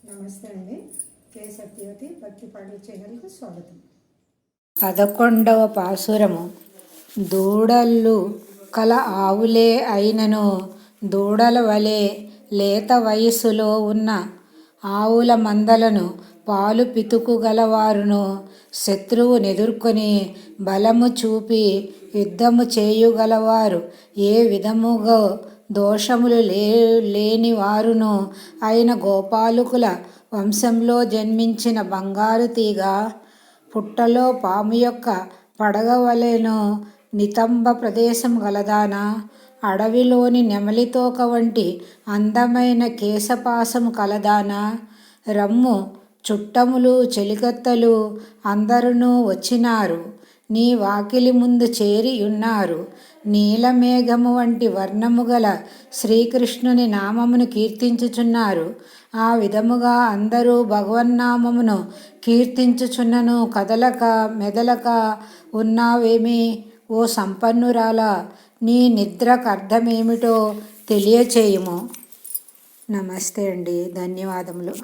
నమస్తే అండి. కే సత్యవతి భక్తి పాటల ఛానల్కు స్వాగతం. 11వ పాసురము. దూడళ్ళు కల ఆవులే అయినను దూడల వలె లేత వయస్సులో ఉన్న ఆవుల మందలను పాలు పితుకుగలవారును శత్రువు నెదుర్కొని బలము చూపి యుద్ధము చేయుగలవారు ఏ విధముగా దోషములు లేని వారును అయిన గోపాలకుల వంశంలో జన్మించిన బంగారు తీగ, పుట్టలో పాము యొక్క పడగ వలెను నితంబ ప్రదేశం గలదానా, అడవిలోని నెమలితోక వంటి అందమైన కేశపాసము కలదానా, రమ్ము చుట్టములు చెలికత్తెలు అందరునూ వచ్చినారు, నీ వాకిలి ముందు చేరి ఉన్నారు. నీలమేఘము వంటి వర్ణము గల శ్రీకృష్ణుని నామమును కీర్తించుచున్నారు. ఆ విధముగా అందరూ భగవన్నామమును కీర్తించుచున్నను కదలక మెదలక ఉన్నావేమి ఓ సంపన్నురాలా, నీ నిద్రకు అర్థమేమిటో తెలియచేయుము. నమస్తే అండి. ధన్యవాదములు.